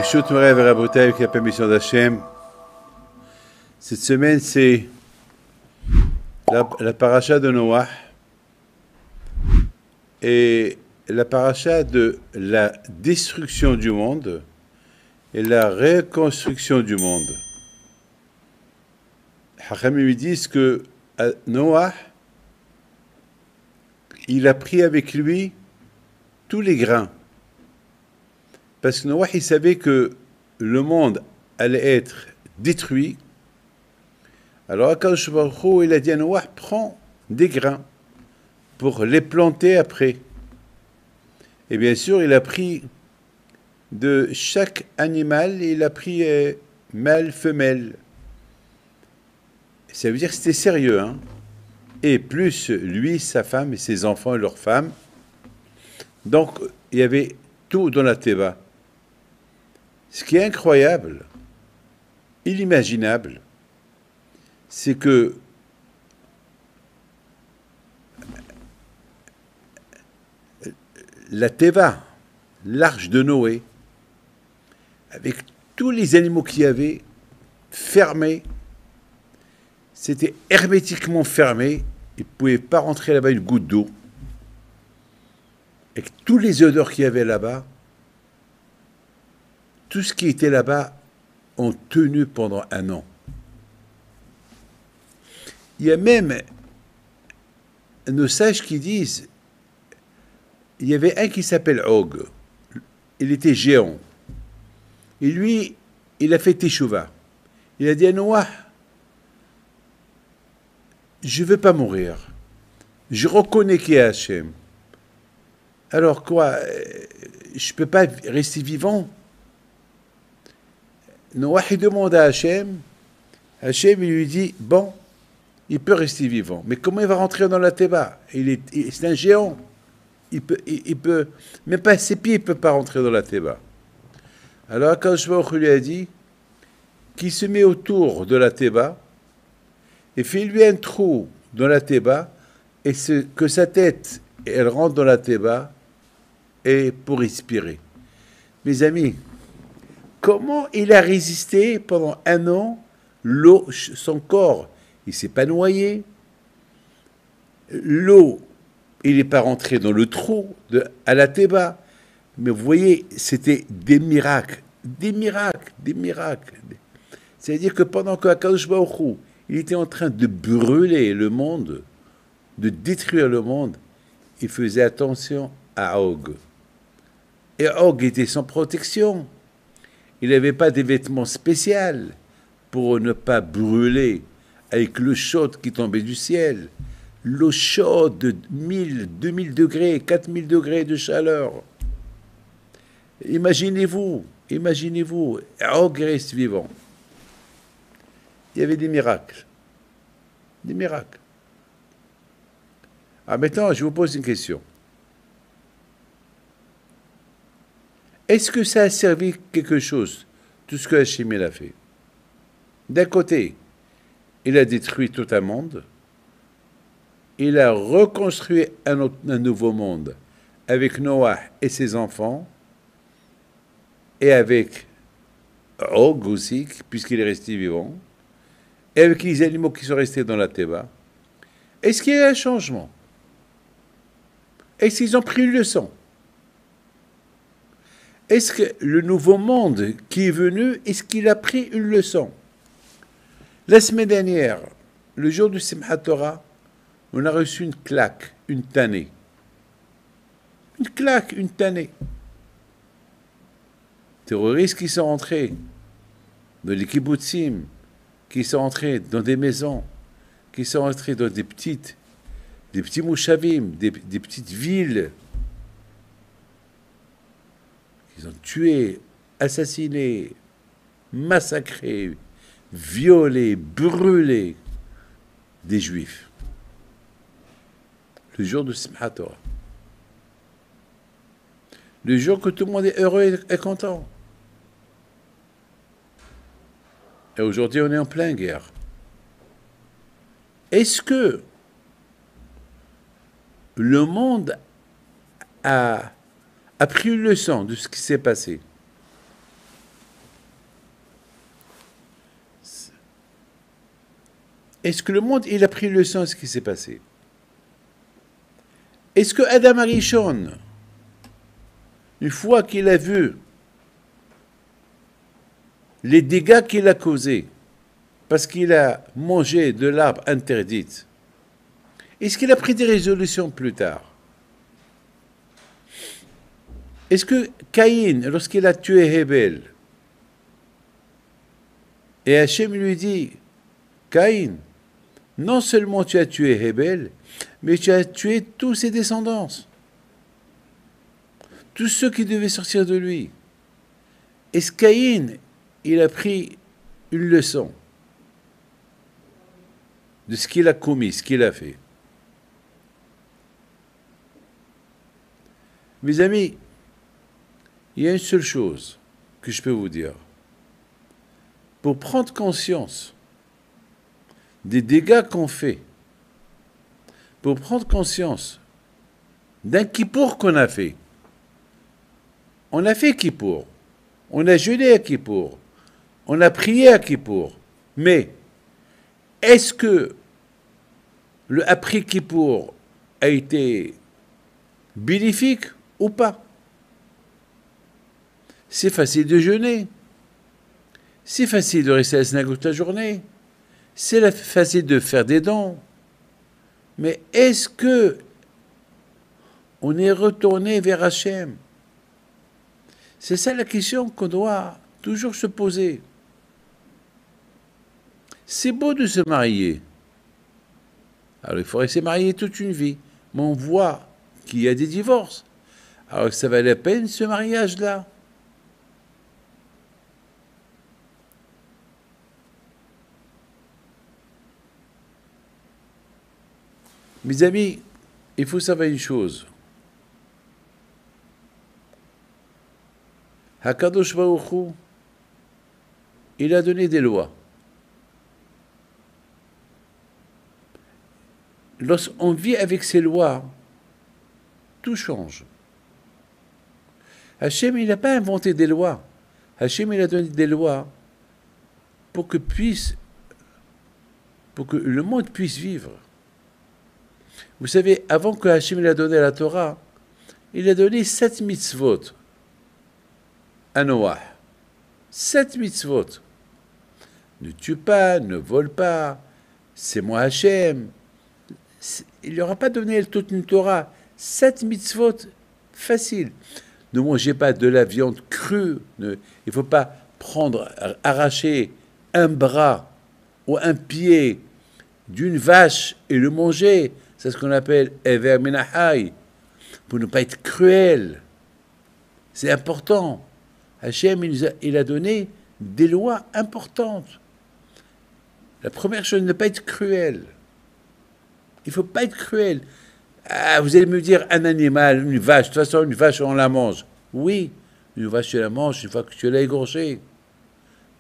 Rishut Moray Verabotay avec la permission d'Hachem. Cette semaine, c'est la paracha de Noah et la paracha de la destruction du monde et la reconstruction du monde. Hachamim lui disent que Noah, il a pris avec lui tous les grains. Parce que Noah, il savait que le monde allait être détruit. Alors, Akadosh Baruch Hu, il a dit à Noah, prends des grains pour les planter après. Et bien sûr, il a pris de chaque animal, il a pris mâle, femelle. Ça veut dire que c'était sérieux, hein. Et plus lui, sa femme et ses enfants et leurs femmes. Donc, il y avait tout dans la Teva. Ce qui est incroyable, inimaginable, c'est que la Teva, l'arche de Noé, avec tous les animaux qu'il y avait, fermés, c'était hermétiquement fermé, il ne pouvait pas rentrer là-bas une goutte d'eau. Avec tous les odeurs qu'il y avait là-bas, tout ce qui était là-bas ont tenu pendant 1 an. Il y a même nos sages qui disent, il y avait un qui s'appelle Og, il était géant, et lui, il a fait Teshuvah. Il a dit à Noah, je ne veux pas mourir, je reconnais qui est Hachem. Alors quoi, je ne peux pas rester vivant? Noah, il demande à Hachem, Hachem, il lui dit, bon, il peut rester vivant, mais comment il va rentrer dans la Teva? C'est un géant, il peut, même pas ses pieds, il ne peut pas rentrer dans la Teva. Alors Akadosh Baruch Hu lui a dit, qu'il se met autour de la Teva, et fait-lui un trou dans la Teva, et que sa tête, elle rentre dans la Teva, et pour respirer. Mes amis, comment il a résisté pendant 1 an, l'eau, son corps, il ne s'est pas noyé. L'eau, il n'est pas rentré dans le trou à la Teva. Mais vous voyez, c'était des miracles, des miracles, des miracles. C'est-à-dire que pendant que Akadosh Baruch Hu, il était en train de brûler le monde, de détruire le monde, il faisait attention à Og. Et Og était sans protection. Il n'avait pas des vêtements spéciaux pour ne pas brûler avec l'eau chaude qui tombait du ciel. L'eau chaude de 1000, 2000 degrés, 4000 degrés de chaleur. Imaginez-vous, Og reste vivant. Il y avait des miracles. Des miracles. Ah, maintenant, je vous pose une question. Est-ce que ça a servi quelque chose, tout ce que Hachem a fait? D'un côté, il a détruit tout un monde, il a reconstruit un nouveau monde avec Noah et ses enfants, et avec Og aussi, puisqu'il est resté vivant, et avec les animaux qui sont restés dans la Teva. Est-ce qu'il y a un changement? Est-ce qu'ils ont pris une leçon? Est-ce que le nouveau monde qui est venu, est-ce qu'il a pris une leçon? La semaine dernière, le jour du Simchat Torah, on a reçu une claque, une tannée. Une claque, une tannée. Terroristes qui sont rentrés dans les kibbutzim, qui sont entrés dans des maisons, qui sont entrés dans des petits mouchavim, des petites villes. Ils ont tué, assassiné, massacré, violé, brûlé des Juifs. Le jour de Simchat Torah. Le jour que tout le monde est heureux et content. Et aujourd'hui, on est en pleine guerre. Est-ce que le monde a pris une leçon de ce qui s'est passé? est-ce que le monde, il a pris leçon de ce qui s'est passé? Est-ce que Adam Arishon, une fois qu'il a vu les dégâts qu'il a causés, parce qu'il a mangé de l'arbre interdite, est-ce qu'il a pris des résolutions plus tard? Est-ce que Caïn, lorsqu'il a tué Hébel, et Hachem lui dit, Caïn, non seulement tu as tué Hébel, mais tu as tué tous ses descendants, tous ceux qui devaient sortir de lui. Est-ce que Caïn, il a pris une leçon de ce qu'il a commis, ce qu'il a fait? Mes amis, il y a une seule chose que je peux vous dire. Pour prendre conscience des dégâts qu'on fait, pour prendre conscience d'un Kippour qu'on a fait, on a fait Kippour, on a jeûné à Kippour, on a prié à Kippour, mais est-ce que le après Kippour a été bénéfique ou pas? C'est facile de jeûner, c'est facile de rester à la synagogue toute la journée, c'est facile de faire des dons, mais est-ce que on est retourné vers Hachem? C'est ça la question qu'on doit toujours se poser. C'est beau de se marier. Alors il faut rester marié toute une vie, mais on voit qu'il y a des divorces. Alors ça valait la peine ce mariage-là? Mes amis, il faut savoir une chose. Hakadosh Baruch Hu, il a donné des lois. Lorsqu'on vit avec ces lois, tout change. Hachem, il n'a pas inventé des lois. Hachem, il a donné des lois pour que le monde puisse vivre. Vous savez, avant que Hachem il a donné la Torah, il a donné 7 mitzvot à Noah. 7 mitzvot. Ne tue pas, ne vole pas, c'est moi Hachem. Il n'aura pas donné toute une Torah. 7 mitzvot, facile. Ne mangez pas de la viande crue. Il ne faut pas arracher un bras ou un pied d'une vache et le manger. C'est ce qu'on appelle Ever Minahai, pour ne pas être cruel. C'est important. Hachem, il a donné des lois importantes. La première chose, ne pas être cruel. Il ne faut pas être cruel. Ah, vous allez me dire, un animal, une vache, de toute façon, une vache, on la mange. Oui, une vache, tu la manges une fois que tu l'as égorgée.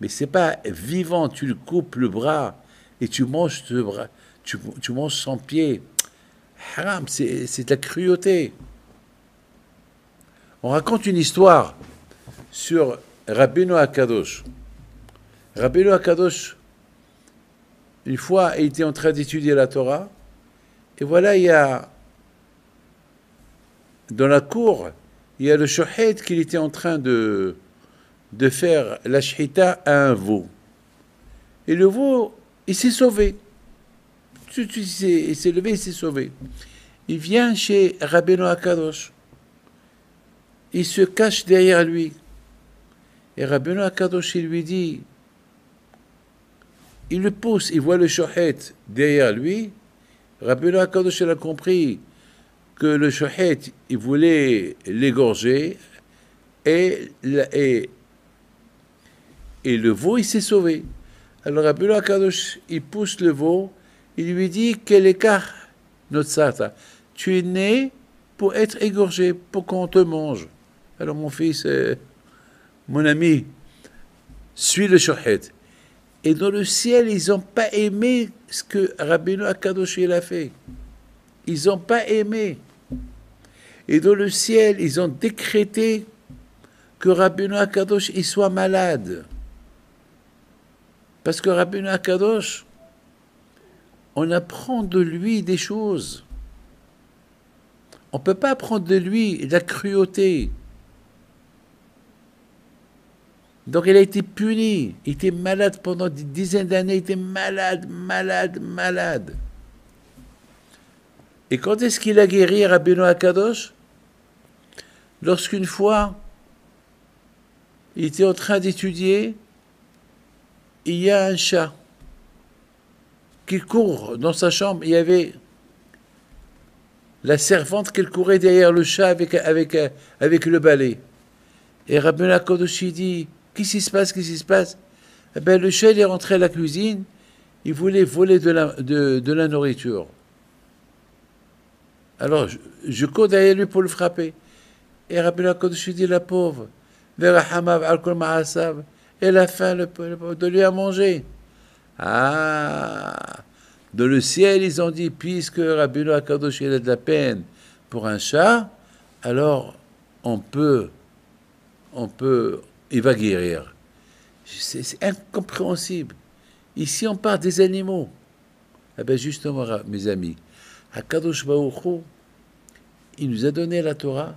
Mais c'est pas vivant, tu le coupes le bras et tu manges ce bras, tu manges son pied. Haram, c'est de la cruauté. On raconte une histoire sur Rabbeinu Akadosh. Rabbeinu Akadosh, une fois, il était en train d'étudier la Torah, et voilà, dans la cour, il y a le shochet qu'il était en train de faire la shhita à un veau. Et le veau, il s'est sauvé. Il s'est levé, il s'est sauvé. Il vient chez Rabbeinu Akadosh. Il se cache derrière lui. Et Rabbeinu Akadosh, il lui dit, il le pousse, il voit le shochet derrière lui. Rabbeinu Akadosh, il a compris que le shochet, il voulait l'égorger, et le veau, il s'est sauvé. Alors Rabbeinu Akadosh, il pousse le veau, il lui dit, quel écart, notre sata, tu es né pour être égorgé, pour qu'on te mange. Alors mon fils, mon ami, suis le shochet. Et dans le ciel, ils n'ont pas aimé ce que Rabbeinu Akadosh il a fait. Ils n'ont pas aimé. Et dans le ciel, ils ont décrété que Rabbeinu Akadosh il soit malade. Parce que Rabbeinu Akadosh, on apprend de lui des choses. On ne peut pas apprendre de lui de la cruauté. Donc il a été puni, il était malade pendant des dizaines d'années, il était malade, malade, malade. Et quand est-ce qu'il a guéri Rabbeinu Akadosh? Lorsqu'une fois, il était en train d'étudier, il y a un chat qui court dans sa chambre. Il y avait la servante qui courait derrière le chat avec le balai. Et Rabbeinu Akadosh dit, qu'est-ce qui se passe, qu'est-ce qui se passe? Eh bien, le chat il est rentré à la cuisine, il voulait voler de la nourriture. Alors, je cours derrière lui pour le frapper. Et Rabbeinu Akadosh dit, la pauvre, Verahamav al-Kol Ma'asav, elle a faim de lui à manger. Ah, dans le ciel, ils ont dit, puisque Rabbeinu Akadosh il a de la peine pour un chat, alors il va guérir. C'est incompréhensible. Ici, on parle des animaux. Eh bien, justement, mes amis, Akadosh Baruch Hu, il nous a donné la Torah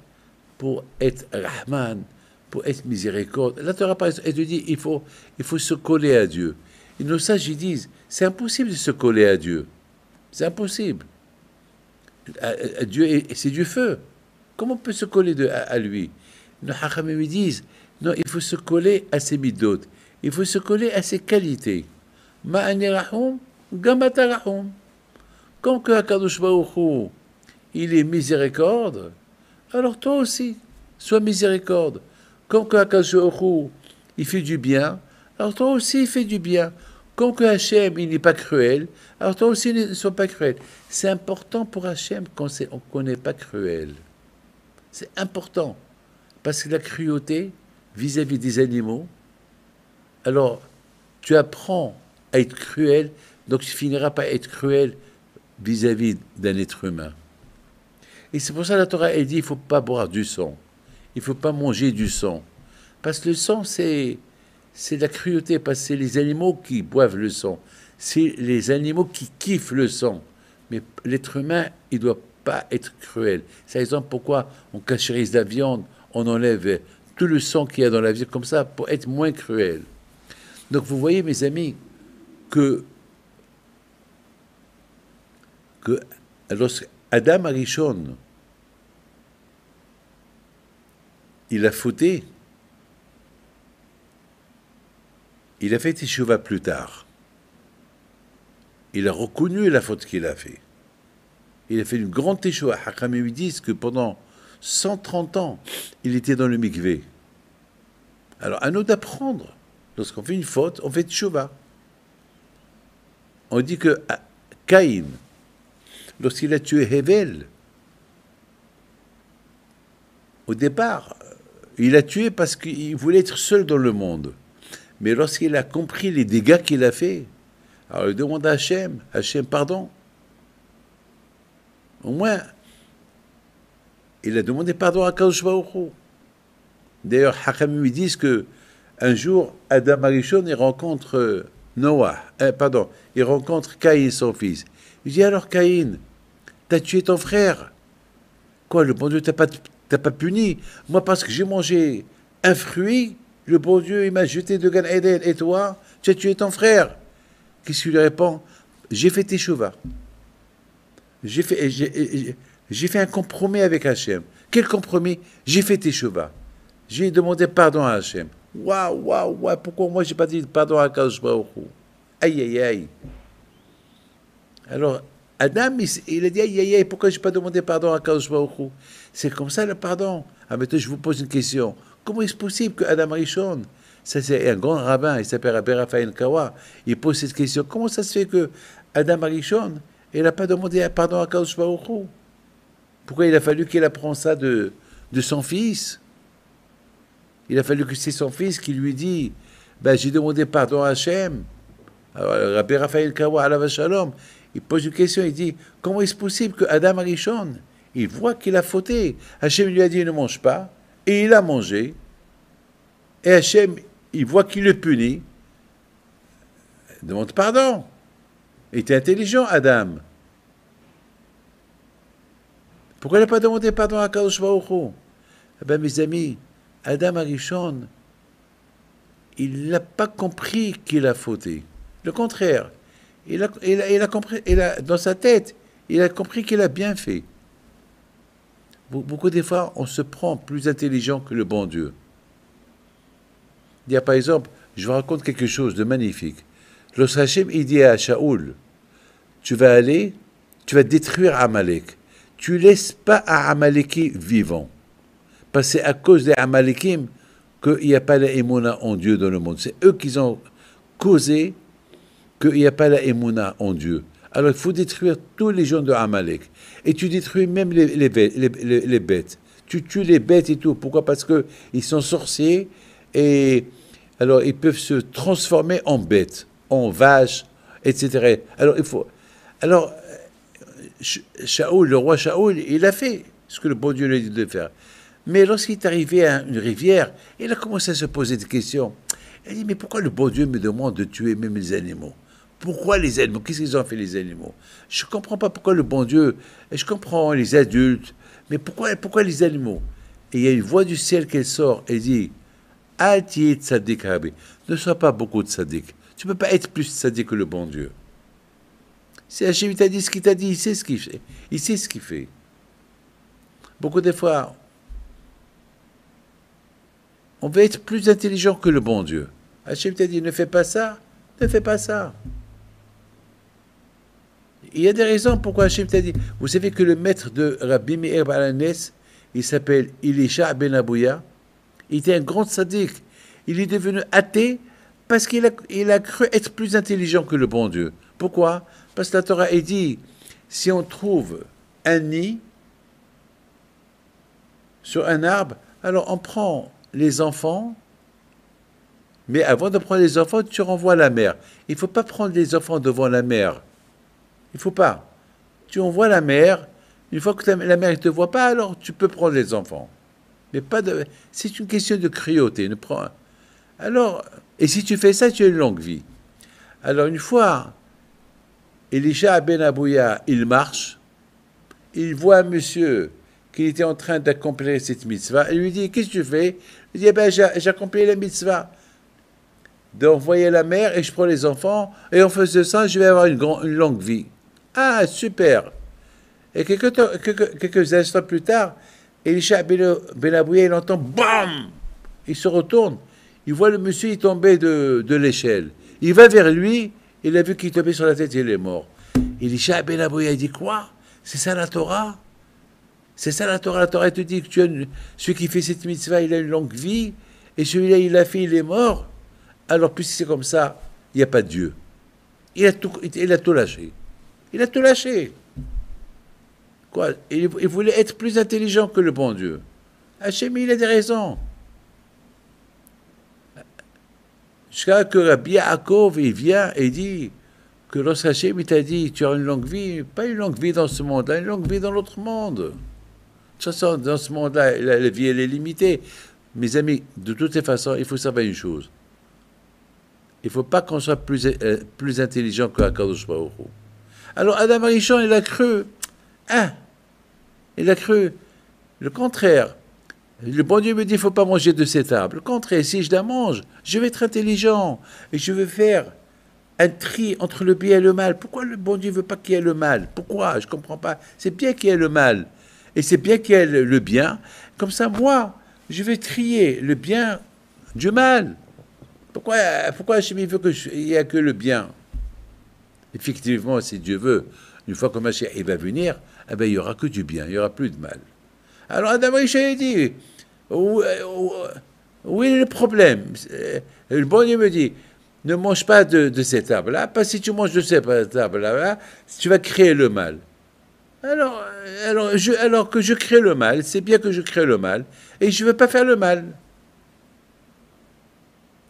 pour être Rahman, pour être miséricorde. La Torah, par exemple, elle te dit il faut se coller à Dieu. Et nos sages, ils disent c'est impossible de se coller à Dieu. C'est impossible. Dieu, c'est du feu. Comment on peut se coller à lui? Nos Hachamim disent non, il faut se coller à ses midot. Il faut se coller à ses qualités. Ma'ani rahum, gamata rahum. Comme que Akadosh Baruch Hu, il est miséricorde, alors toi aussi, sois miséricorde. Comme que Akadosh Baruch Hu, il fait du bien, alors toi aussi, il fait du bien. Comme que Hachem, il n'est pas cruel, alors toi aussi, ne sois pas cruel. C'est important pour Hachem qu'on n'est pas cruel. C'est important. Parce que la cruauté vis-à-vis des animaux, alors tu apprends à être cruel, donc tu finiras par être cruel vis-à-vis d'un être humain. Et c'est pour ça que la Torah, elle dit, il ne faut pas boire du sang. Il ne faut pas manger du sang. Parce que le sang, c'est de la cruauté, parce que c'est les animaux qui boivent le sang. C'est les animaux qui kiffent le sang. Mais l'être humain, il ne doit pas être cruel. C'est l'exemple pourquoi on cachérise la viande, on enlève tout le sang qu'il y a dans la viande, comme ça, pour être moins cruel. Donc vous voyez, mes amis, que lorsque Adam Arishon, il a fauté, il a fait teshuva plus tard. Il a reconnu la faute qu'il a fait. Il a fait une grande teshuva. Hachamim lui disent que pendant 130 ans, il était dans le mikvé. Alors, à nous d'apprendre. Lorsqu'on fait une faute, on fait teshuva. On dit que Caïn, lorsqu'il a tué Hevel, au départ, il a tué parce qu'il voulait être seul dans le monde. Mais lorsqu'il a compris les dégâts qu'il a fait, alors il demande à Hachem, pardon. Au moins, il a demandé pardon à Kadosh Baruch Hu. D'ailleurs, Hachamim lui disent que un jour, Adam Arishon, il rencontre il rencontre Caïn, son fils. Il dit alors, Caïn, t'as tué ton frère. Quoi, le bon Dieu t'as pas puni? Moi, parce que j'ai mangé un fruit, le bon Dieu, il m'a jeté de Gan Eden. Et toi, tu as tué ton frère. Qu'est-ce qu'il lui répond? J'ai fait teshuva. J'ai fait un compromis avec Hachem. Quel compromis? J'ai fait teshuva. J'ai demandé pardon à Hachem. Waouh, pourquoi moi j'ai pas dit pardon à Kadosh Baruch Hu? Aïe. Alors, Adam, il a dit aïe, pourquoi j'ai pas demandé pardon à Kadosh Baruch Hu? C'est comme ça le pardon. Ah, maintenant je vous pose une question. Comment est-ce possible que Adam Rishon, ça c'est un grand rabbin, il s'appelle Rabbi Raphaël Kawa, il pose cette question. Comment ça se fait que Adam Rishon, il n'a pas demandé pardon à Kadosh Baruch Hu? Pourquoi il a fallu qu'il apprenne ça de son fils? Il a fallu que c'est son fils qui lui dit j'ai demandé pardon à Hachem. Alors, Rabbi Raphaël Kawa, alav shalom, il pose une question, il dit comment est-ce possible que Adam Arishon, il voit qu'il a fauté? Hachem lui a dit ne mange pas, et il a mangé, et Hachem, il voit qu'il le punit, il demande pardon. Il était intelligent, Adam. Pourquoi il n'a pas demandé pardon à Kadosh Baruch Hu? Eh bien, mes amis, Adam Arishon, il n'a pas compris qu'il a fauté. Le contraire, il a compris, dans sa tête, il a compris qu'il a bien fait. Beaucoup des fois, on se prend plus intelligent que le bon Dieu. Il y a par exemple, je vous raconte quelque chose de magnifique. Lorsque Hachem il dit à Shaoul, tu vas aller, tu vas détruire Amalek. Tu laisses pas un Amaleki vivant. Parce que c'est à cause des Amalekim qu'il n'y a pas la émouna en Dieu dans le monde. C'est eux qui ont causé qu'il n'y a pas la émouna en Dieu. Alors il faut détruire tous les gens de Amalek. Et tu détruis même les bêtes. Tu tues les bêtes et tout. Pourquoi? Parce qu'ils sont sorciers et alors ils peuvent se transformer en bêtes, en vaches, etc. Alors il faut. Alors Shaoul, le roi Shaoul, il a fait ce que le bon Dieu lui a dit de faire. Mais lorsqu'il est arrivé à une rivière, il a commencé à se poser des questions. Il a dit, mais pourquoi le bon Dieu me demande de tuer même les animaux? Pourquoi les animaux? Qu'est-ce qu'ils ont fait les animaux? Je ne comprends pas pourquoi le bon Dieu... Je comprends les adultes, mais pourquoi les animaux? Et il y a une voix du ciel qui sort et dit, Ati tzaddik Rabbi, ne sois pas beaucoup de tzaddik. Tu ne peux pas être plus tzaddik que le bon Dieu. Si Hachem t'a dit ce qu'il t'a dit, il sait ce qu'il fait. Il sait ce qu'il fait. Beaucoup de fois, on veut être plus intelligent que le bon Dieu. Hachem t'a dit, ne fais pas ça, ne fais pas ça. Il y a des raisons pourquoi Hachem t'a dit. Vous savez que le maître de Rabbi Meir Baal HaNes, il s'appelle Elisha ben Abouya. Il était un grand tzaddik. Il est devenu athée parce qu'il a cru être plus intelligent que le bon Dieu. Pourquoi? Parce que la Torah est dit, si on trouve un nid sur un arbre, alors on prend les enfants, mais avant de prendre les enfants, tu renvoies la mère. Il ne faut pas prendre les enfants devant la mère. Il ne faut pas. Tu envoies la mère, une fois que la mère ne te voit pas, alors tu peux prendre les enfants. Mais pas de. C'est une question de cruauté. Alors, et si tu fais ça, tu as une longue vie. Alors une fois, Elisha ben Abouya, il marche, il voit un monsieur qui était en train d'accomplir cette mitzvah, et lui dit, qu'est-ce que tu fais? Il dit, eh ben, j'ai accompli la mitzvah d'envoyer la mère et je prends les enfants, et en faisant ça, je vais avoir une longue vie. Ah, super! Et quelques instants plus tard, Elisha ben Abouya, il entend, BAM! Il se retourne, il voit le monsieur, il tombait de l'échelle. Il va vers lui, il a vu qu'il tombait sur la tête, il est mort. Elisha ben Abouya, il dit, quoi? C'est ça la Torah? C'est ça la Torah. La Torah te dit que celui qui fait cette mitzvah, il a une longue vie, et celui-là, il l'a fait, il est mort. Alors, puisque c'est comme ça, il n'y a pas de Dieu. Il a tout lâché. Il a tout lâché. Quoi? Il voulait être plus intelligent que le bon Dieu. Hachem, il a des raisons. Jusqu'à que Rabbi Yaakov, il vient et dit que lorsque Hachem, il t'a dit, tu as une longue vie, pas une longue vie dans ce monde-là, une longue vie dans l'autre monde. De toute façon, dans ce monde-là, la vie, elle est limitée. Mes amis, de toutes les façons, il faut savoir une chose. Il ne faut pas qu'on soit plus intelligent que Akadosh Baruch Hu. Alors, Adam Arishon, il a cru. Il a cru le contraire. Le bon Dieu me dit, il ne faut pas manger de cet arbre. Le contraire, si je la mange, je vais être intelligent. Et je vais faire un tri entre le bien et le mal. Pourquoi le bon Dieu ne veut pas qu'il y ait le mal? Pourquoi? Je ne comprends pas. C'est bien qu'il y ait le mal. Et c'est bien qu'il y ait le bien. Comme ça, moi, je vais trier le bien du mal. Pourquoi Hachem veut qu'il n'y ait que le bien? Effectivement, si Dieu veut, une fois que Mashiach il va venir, eh ben, il n'y aura que du bien, il n'y aura plus de mal. Alors Adam Rishon dit, où est le problème? Le bon Dieu me dit, ne mange pas de cet arbre-là, parce que si tu manges de cet arbre-là, tu vas créer le mal. Alors que je crée le mal, c'est bien que je crée le mal, et je ne veux pas faire le mal.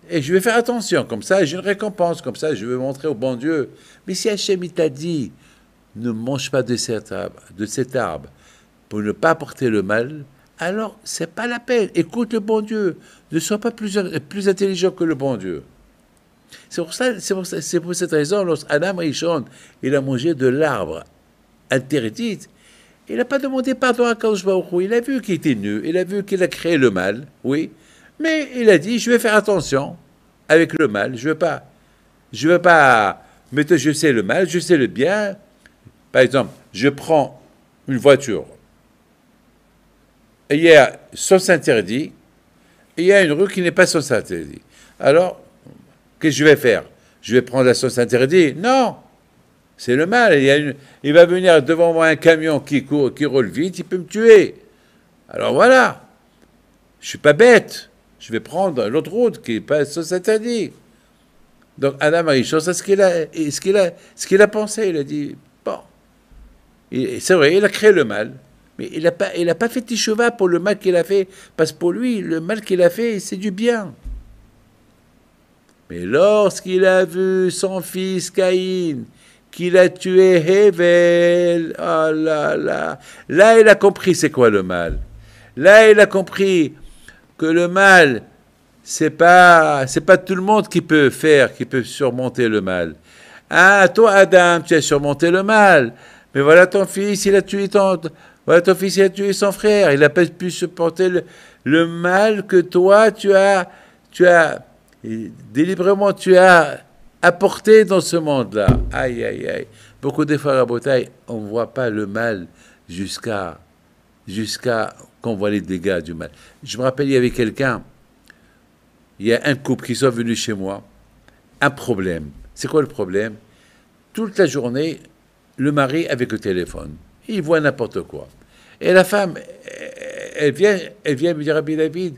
Et je vais faire attention, comme ça, j'ai une récompense, comme ça, je vais montrer au bon Dieu. Mais si Hachem il t'a dit, ne mange pas de cet arbre, pour ne pas apporter le mal, alors c'est pas la peine. Écoute le bon Dieu. Ne sois pas plus intelligent que le bon Dieu. C'est pour cette raison, lorsqu'Adam Rishon, il a mangé de l'arbre interdit, il n'a pas demandé pardon à Kadosh Baruch Hu. Il a vu qu'il était nu, il a vu qu'il a créé le mal, oui, mais il a dit, je vais faire attention avec le mal, je veux pas, mais je sais le mal, je sais le bien. Par exemple, je prends une voiture, et il y a sens interdit, et il y a une rue qui n'est pas sens interdit. Alors, qu'est-ce que je vais faire? Je vais prendre la sens interdit? Non, c'est le mal. Il va venir devant moi un camion qui roule vite, il peut me tuer. Alors voilà, je suis pas bête. Je vais prendre l'autre route qui n'est pas sens interdit. Donc Adam Arishon, c'est ce qu'il a pensé. Il a dit, bon, c'est vrai, il a créé le mal. Mais il n'a pas fait Teshuvah pour le mal qu'il a fait, parce que pour lui, le mal qu'il a fait, c'est du bien. Mais lorsqu'il a vu son fils Caïn, qu'il a tué Hevel, oh là, il a compris c'est quoi le mal. Là, il a compris que le mal, c'est pas tout le monde qui peut surmonter le mal. Ah, toi, Adam, tu as surmonté le mal. Mais voilà ton fils, il a tué son frère. Il n'a pas pu supporter le mal que toi, tu as délibérément, tu as apporté dans ce monde-là. Aïe, aïe, aïe. Beaucoup de fois, Rabotai, on ne voit pas le mal jusqu'à qu'on voit les dégâts du mal. Je me rappelle, il y avait quelqu'un, il y a un couple qui sont venus chez moi, un problème. C'est quoi le problème? Toute la journée, le mari avec le téléphone. Il voit n'importe quoi. Et la femme, elle vient me dire, Rabbi David,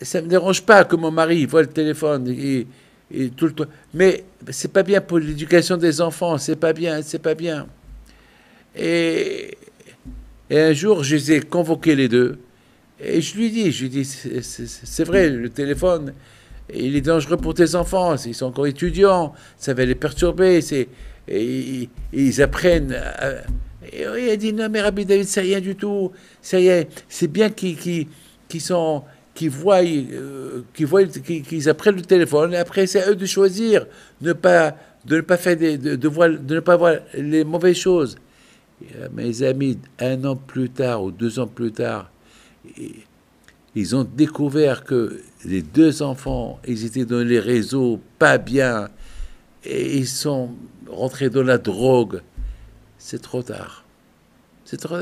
ça ne me dérange pas que mon mari voit le téléphone et tout le temps. Mais c'est pas bien pour l'éducation des enfants, c'est pas bien. Et un jour, je les ai convoqués les deux. Et je lui dis, c'est vrai, le téléphone, il est dangereux pour tes enfants, ils sont encore étudiants, ça va les perturber, ils apprennent. Et il a dit, non mais Rabbi David, c'est rien du tout, c'est rien, c'est bien qu'ils apprennent le téléphone, et après c'est à eux de choisir, de ne pas voir les mauvaises choses. Mes amis, 1 an plus tard ou 2 ans plus tard, ils ont découvert que les 2 enfants, ils étaient dans les réseaux pas bien, et ils sont rentrés dans la drogue. C'est trop tard.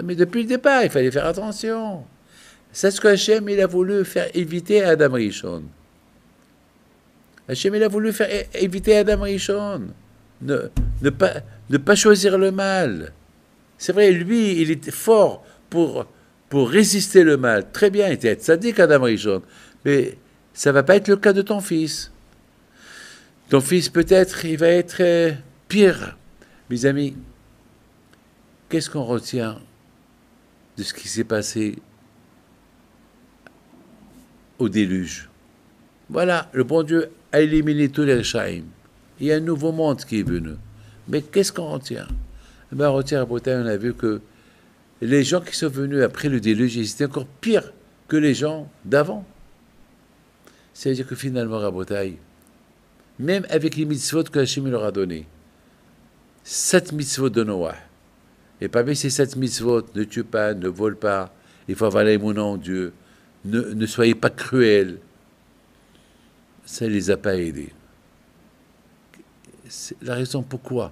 Mais depuis le départ, il fallait faire attention. C'est ce que Hachem, il a voulu faire éviter à Adam Rishon. Hachem, il a voulu faire éviter à Adam Rishon. Ne pas choisir le mal. C'est vrai, lui, il était fort pour résister le mal. Très bien, il était sadique, Adam Rishon. Mais ça ne va pas être le cas de ton fils. Ton fils, peut-être, il va être pire. Mes amis, qu'est-ce qu'on retient de ce qui s'est passé au déluge? Voilà, le bon Dieu a éliminé tous les Rechaïm. Il y a un nouveau monde qui est venu. Mais qu'est-ce qu'on retient? On retient, à Bretagne, on a vu que les gens qui sont venus après le déluge, ils étaient encore pires que les gens d'avant. C'est-à-dire que finalement, à Bretagne, même avec les mitzvot que Hachem leur a donné, 7 mitzvot de Noah, et parmi ces 7 mitzvot, ne tue pas, ne vole pas, il faut avoir mon nom en Dieu, ne soyez pas cruels, ça ne les a pas aidés. C'est la raison pourquoi?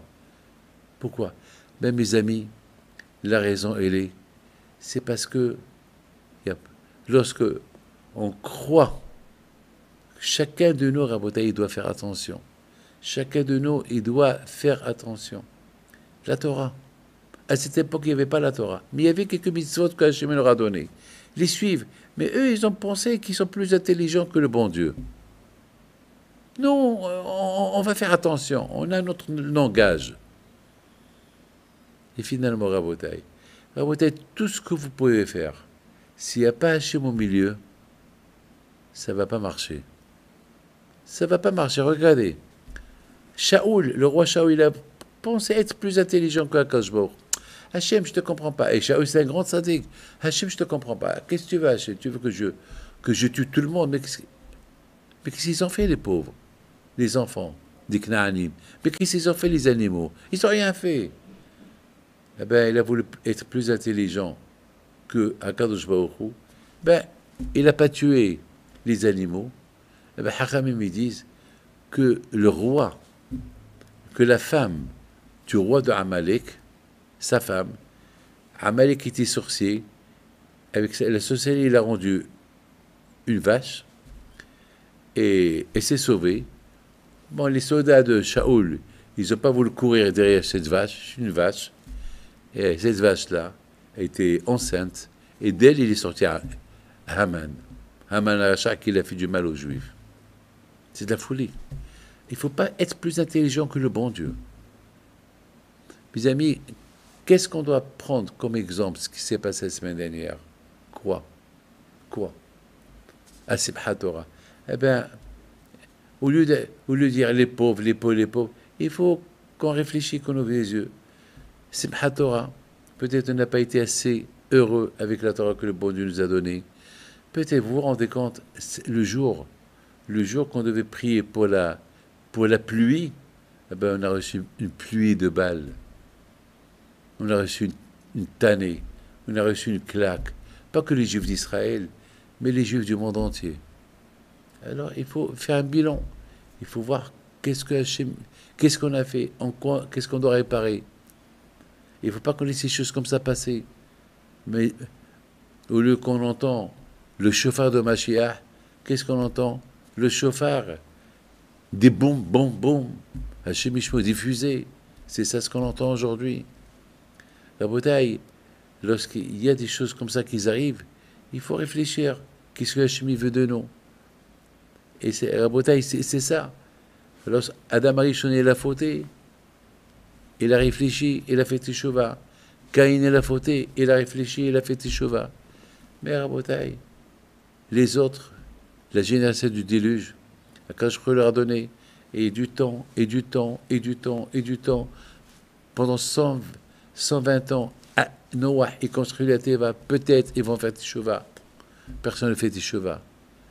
Ben, mes amis, la raison, c'est parce que lorsque on croit, chacun de nous, Rabotai, il doit faire attention. Chacun de nous, il doit faire attention. La Torah. À cette époque, il n'y avait pas la Torah. Mais il y avait quelques mitzvot que Hachem leur a donné. Les suivent. Mais eux, ils ont pensé qu'ils sont plus intelligents que le bon Dieu. Non, on va faire attention. On a notre langage. Et finalement, Rabotai, tout ce que vous pouvez faire, s'il n'y a pas Hachem au milieu, ça ne va pas marcher. Ça ne va pas marcher. Regardez. Shaoul, le roi Shaoul, il a pensé être plus intelligent qu'Akadosh Baruch. Hachem, je ne te comprends pas. Et Shaoul, c'est un grand sadique. Hachem, je ne te comprends pas. Qu'est-ce que tu veux, Hachem? Tu veux que je tue tout le monde? Mais qu'est-ce qu'ils ont fait, les pauvres? les enfants des Knaanim. Mais qu'est-ce qu'ils ont fait, les animaux? Ils n'ont rien fait. Eh ben, il a voulu être plus intelligent que Akadosh Baruch Hu. Ben, il n'a pas tué les animaux. Eh ben, Hachamim, ils disent que le roi, que la femme du roi de Amalek, sa femme, Amalek était sorcier, avec la sorcellerie, il a rendu une vache, et s'est sauvé. Bon, les soldats de Shaoul, ils n'ont pas voulu courir derrière cette vache, une vache, et cette vache-là était enceinte, et d'elle, il est sorti à Haman. Haman al-Rachat, qui a fait du mal aux Juifs. C'est de la folie. Il ne faut pas être plus intelligent que le bon Dieu. Mes amis, qu'est-ce qu'on doit prendre comme exemple, ce qui s'est passé la semaine dernière? Quoi? À Simchat Torah. Eh bien, au lieu de dire les pauvres, il faut qu'on réfléchisse, qu'on ouvre les yeux. Simchat Torah, peut-être on n'a pas été assez heureux avec la Torah que le bon Dieu nous a donnée. Peut-être vous vous rendez compte, le jour qu'on devait prier pour la pluie, eh ben on a reçu une pluie de balles. On a reçu une tannée, on a reçu une claque. Pas que les Juifs d'Israël, mais les Juifs du monde entier. Alors il faut faire un bilan. Il faut voir qu'est-ce qu'on a fait, qu'est-ce qu'on doit réparer. Il ne faut pas qu'on laisse ces choses comme ça passer. Mais au lieu qu'on entend le chauffard de Mashiach, qu'est-ce qu'on entend? Le chauffard des bombes, Hachem Ishmo diffusé. C'est ça ce qu'on entend aujourd'hui. La bataille, lorsqu'il y a des choses comme ça qui arrivent, il faut réfléchir. Qu'est-ce que Hachem veut de nous? Et la bataille, c'est ça. Lorsque Adam Arishon il a fauté, il a réfléchi, il a fait Teshuvah. Caïn il a fauté, il a réfléchi, il a fait Teshuvah. Mais la bataille, les autres, la génération du déluge, quand je leur a donné, et du temps, pendant 120 ans, Noah, il construit la Teva, peut-être ils vont faire Teshuvah. Personne ne fait Teshuvah.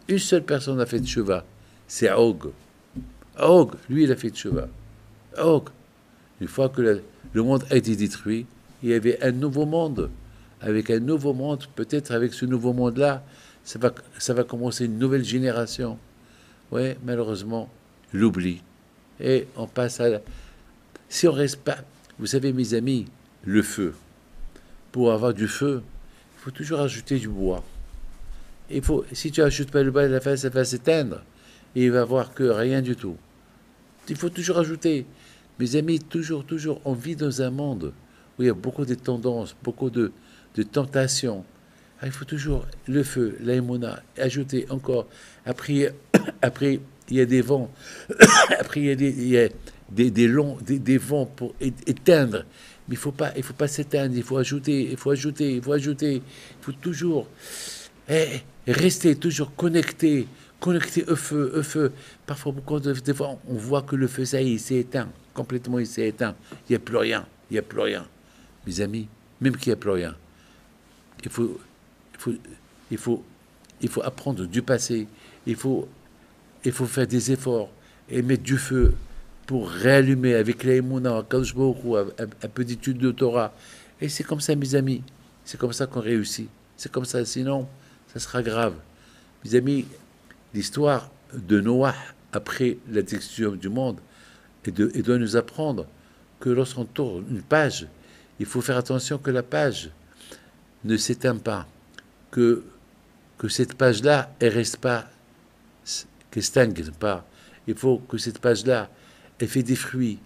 Une seule personne a fait Teshuvah, c'est Og. Og, lui, il a fait Teshuvah. Og, une fois que le monde a été détruit, il y avait un nouveau monde. Avec un nouveau monde, peut-être avec ce nouveau monde-là, ça va commencer une nouvelle génération. Oui, malheureusement, l'oubli. Et on passe à... Si on reste pas... Vous savez, mes amis, le feu. Pour avoir du feu, il faut toujours ajouter du bois. Si tu ajoutes pas le bois, ça va s'éteindre. Et il va voir que rien du tout. Il faut toujours ajouter. Mes amis, toujours, on vit dans un monde où il y a beaucoup de tendances, beaucoup de tentations. Alors, il faut toujours le feu, l'aïmouna, ajouter encore. Après, il y a des vents. Après, il y a des vents pour éteindre. Mais il faut pas s'éteindre. Il faut ajouter. Il faut toujours rester toujours connecté au feu. Parfois, des fois, on voit que le feu, ça y est, il s'est éteint. Complètement, il s'est éteint. Il n'y a plus rien. Mes amis, même qu'il n'y a plus rien. Il faut apprendre du passé. Il faut faire des efforts et mettre du feu pour réallumer avec l'aïmouna, un peu d'étude de Torah. Et c'est comme ça, mes amis. C'est comme ça qu'on réussit. C'est comme ça. Sinon, ça sera grave. Mes amis, l'histoire de Noah après la destruction du monde et doit nous apprendre que lorsqu'on tourne une page, il faut faire attention que la page ne s'éteint pas, que cette page-là, elle reste pas, qu'elle stagne pas. Il faut que cette page-là, elle fait des fruits.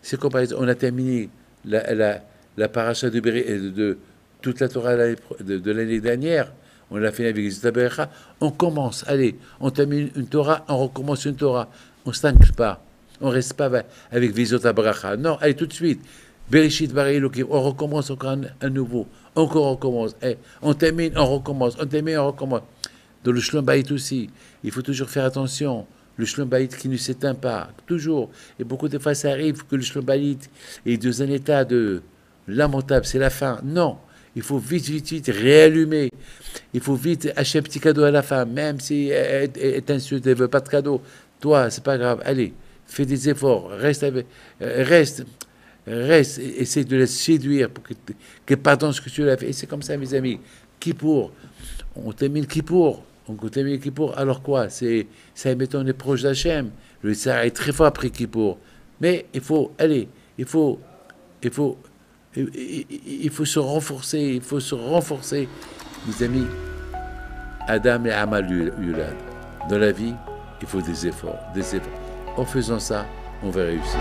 C'est comme par exemple, on a terminé la paracha de toute la Torah de l'année dernière. On l'a fait avec les Tabercha. On commence, allez, on termine une Torah, on recommence une Torah. On ne stagne pas. On ne reste pas avec Vizot Abracha. Non, allez, tout de suite. Bereshit Bara Elokim, on recommence encore à nouveau. Encore on recommence. On termine, on recommence. Dans le Shlom Bayit aussi, il faut toujours faire attention. Le Shlom Bayit qui ne s'éteint pas, toujours. Et beaucoup de fois, ça arrive que le Shlom Bayit est dans un état de lamentable, c'est la fin. Non, Il faut vite, vite, vite réallumer. Il faut vite acheter un petit cadeau à la femme, même si elle t'insulte, elle ne veut pas de cadeau. Toi, c'est pas grave. Allez, fais des efforts. Reste. Essaie de la séduire pour qu'elle pardonne ce que tu l'as fait. Et c'est comme ça, mes amis. Kippour. On termine Kippour. On termine Kippour. Alors quoi? Ça, mettons, on est proche d'Hachem. Le Sahara est très fort après Kippour. Mais il faut, allez, il faut, il faut se renforcer, mes amis. Adam et Amal Yulad. Dans la vie, il faut des efforts, En faisant ça, on va réussir.